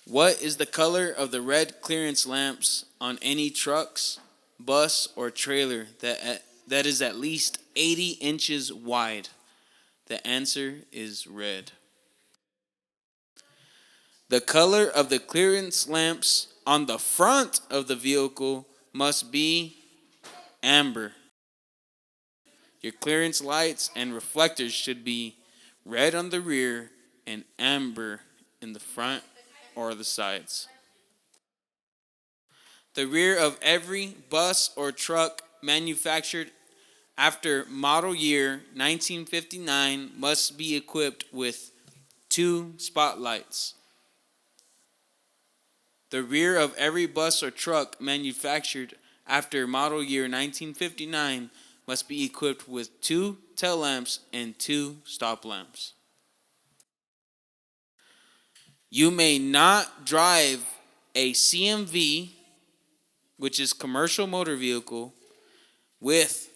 What is the color of the red clearance lamps on any trucks, bus, or trailer that is at least 80 inches wide? The answer is red. The color of the clearance lamps on the front of the vehicle must be amber. Your clearance lights and reflectors should be red on the rear and amber in the front or the sides. The rear of every bus or truck manufactured after model year 1959 must be equipped with two spotlights. The rear of every bus or truck manufactured after model year 1959 must be equipped with two tail lamps and two stop lamps. You may not drive a CMV, which is commercial motor vehicle, with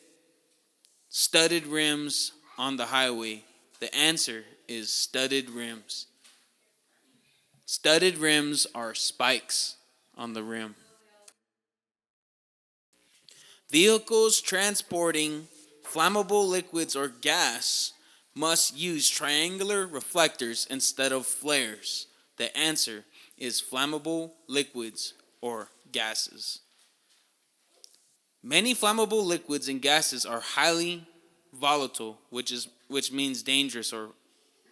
studded rims on the highway. The answer is studded rims. Studded rims are spikes on the rim. Vehicles transporting flammable liquids or gas must use triangular reflectors instead of flares. The answer is flammable liquids or gases. Many flammable liquids and gases are highly volatile, which means dangerous or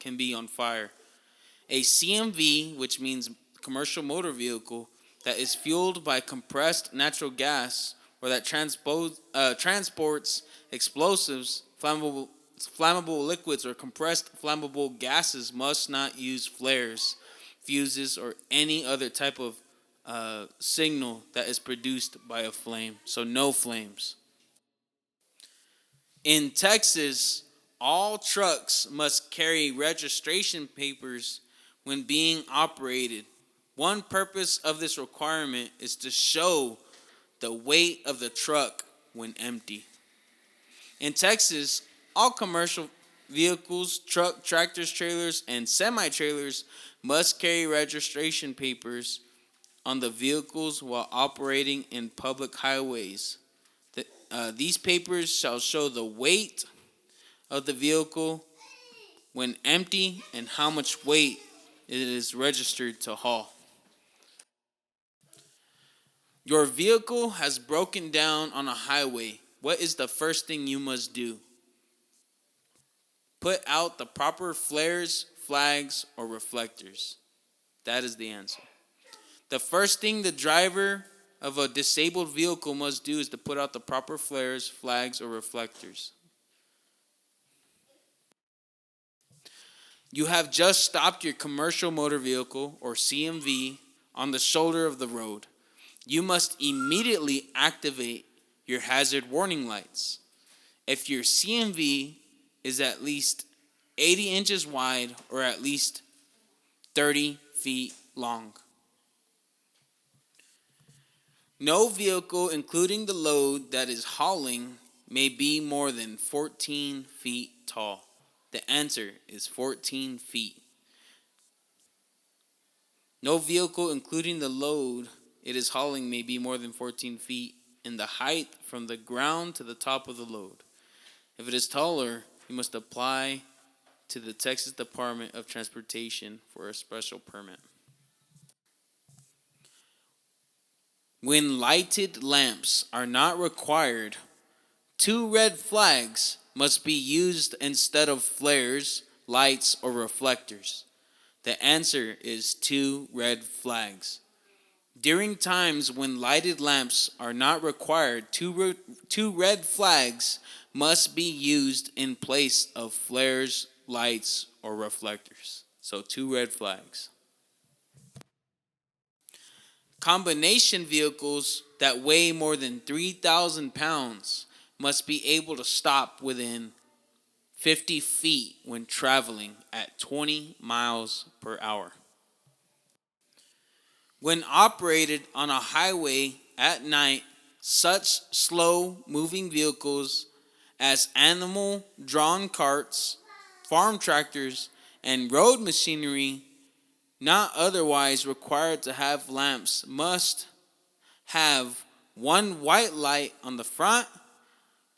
can be on fire. A CMV, which means commercial motor vehicle, that is fueled by compressed natural gas or that transports explosives, flammable liquids, or compressed flammable gases must not use flares, fuses, or any other type of signal that is produced by a flame. So no flames. In Texas, all trucks must carry registration papers when being operated. One purpose of this requirement is to show the weight of the truck when empty. In Texas, all commercial vehicles, tractors, trailers, and semi-trailers must carry registration papers on the vehicles while operating in public highways. These papers shall show the weight of the vehicle when empty and how much weight it is registered to haul. Your vehicle has broken down on a highway. What is the first thing you must do? Put out the proper flares, flags, or reflectors. That is the answer. The first thing the driver of a disabled vehicle must do is to put out the proper flares, flags, or reflectors. You have just stopped your commercial motor vehicle, or CMV, on the shoulder of the road. You must immediately activate your hazard warning lights. If your CMV is at least 80 inches wide or at least 30 feet long. No vehicle, including the load that is hauling, may be more than 14 feet tall. The answer is 14 feet. No vehicle, including the load it is hauling, may be more than 14 feet in the height from the ground to the top of the load. If it is taller, you must apply to the Texas Department of Transportation for a special permit. When lighted lamps are not required, two red flags must be used instead of flares, lights, or reflectors. The answer is two red flags. During times when lighted lamps are not required, two red flags must be used in place of flares, lights, or reflectors. So two red flags. Combination vehicles that weigh more than 3,000 pounds must be able to stop within 50 feet when traveling at 20 miles per hour. When operated on a highway at night, such slow-moving vehicles as animal-drawn carts, farm tractors, and road machinery not otherwise required to have lamps must have one white light on the front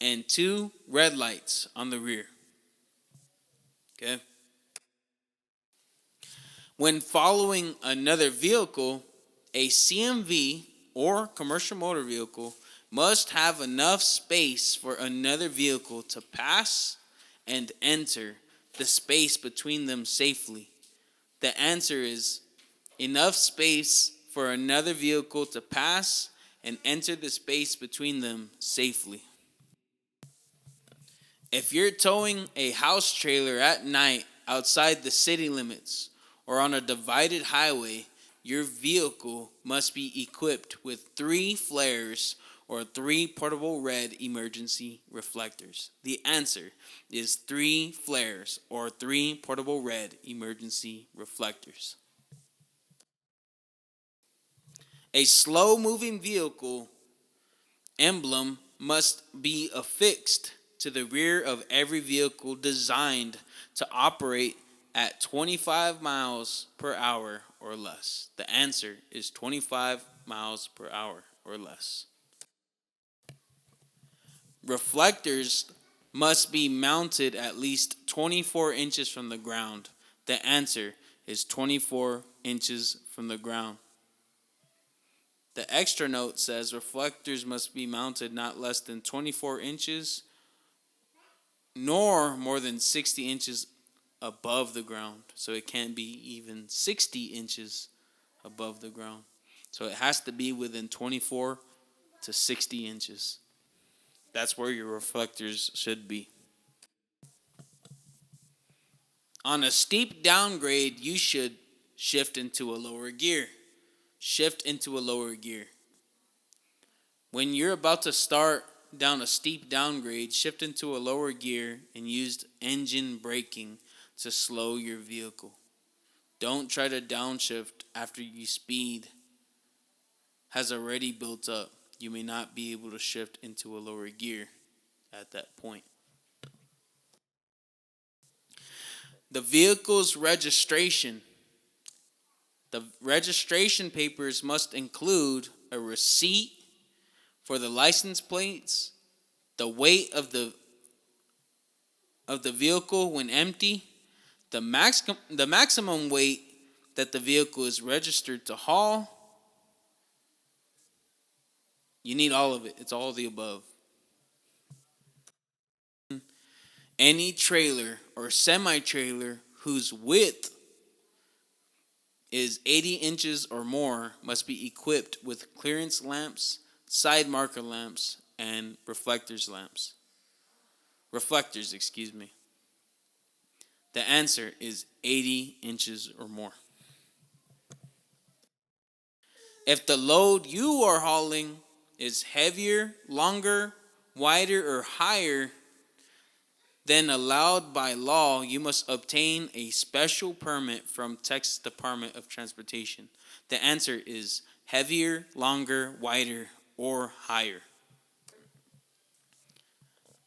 and two red lights on the rear. Okay? When following another vehicle, a CMV or commercial motor vehicle must have enough space for another vehicle to pass and enter the space between them safely. The answer is enough space for another vehicle to pass and enter the space between them safely. If you're towing a house trailer at night outside the city limits or on a divided highway, your vehicle must be equipped with 3 flares or 3 portable red emergency reflectors. The answer is 3 flares or 3 portable red emergency reflectors. A slow-moving vehicle emblem must be affixed to the rear of every vehicle designed to operate at 25 miles per hour or less. The answer is 25 miles per hour or less. Reflectors must be mounted at least 24 inches from the ground. The answer is 24 inches from the ground. The extra note says reflectors must be mounted not less than 24 inches nor more than 60 inches above the ground. So it can't be even 60 inches above the ground. So it has to be within 24 to 60 inches. That's where your reflectors should be. On a steep downgrade, you should shift into a lower gear. Shift into a lower gear. When you're about to start down a steep downgrade, shift into a lower gear and use engine braking to slow your vehicle. Don't try to downshift after your speed has already built up. You may not be able to shift into a lower gear at that point. The vehicle's registration. The registration papers must include a receipt for the license plates, the weight of the vehicle when empty, the maximum weight that the vehicle is registered to haul. You need all of it. It's all of the above. Any trailer or semi-trailer whose width is 80 inches or more must be equipped with clearance lamps, side marker lamps, and reflectors. The answer is 80 inches or more. If the load you are hauling is heavier, longer, wider, or higher than allowed by law, you must obtain a special permit from Texas Department of Transportation. The answer is heavier, longer, wider, or higher.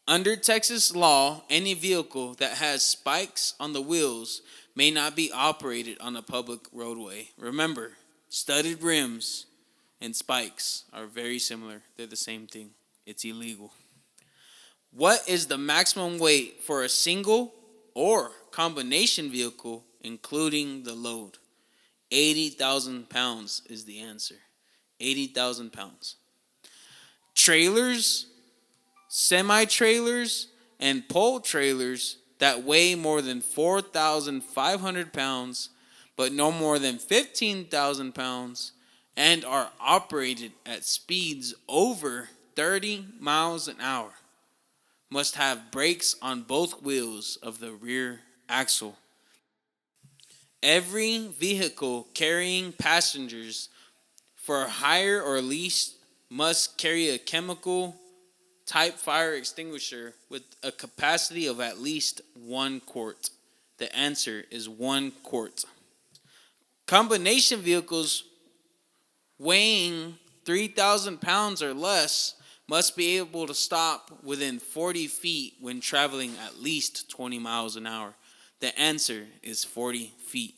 Under Texas law, any vehicle that has spikes on the wheels may not be operated on a public roadway. Remember, studded rims and spikes are very similar. They're the same thing. It's illegal. What is the maximum weight for a single or combination vehicle, including the load? 80,000 pounds is the answer. 80,000 pounds. Trailers, semi-trailers, and pole trailers that weigh more than 4,500 pounds, but no more than 15,000 pounds, and are operated at speeds over 30 miles an hour, must have brakes on both wheels of the rear axle. Every vehicle carrying passengers for hire or lease must carry a chemical type fire extinguisher with a capacity of at least 1 quart. The answer is 1 quart. Combination vehicles weighing 3,000 pounds or less must be able to stop within 40 feet when traveling at least 20 miles an hour. The answer is 40 feet.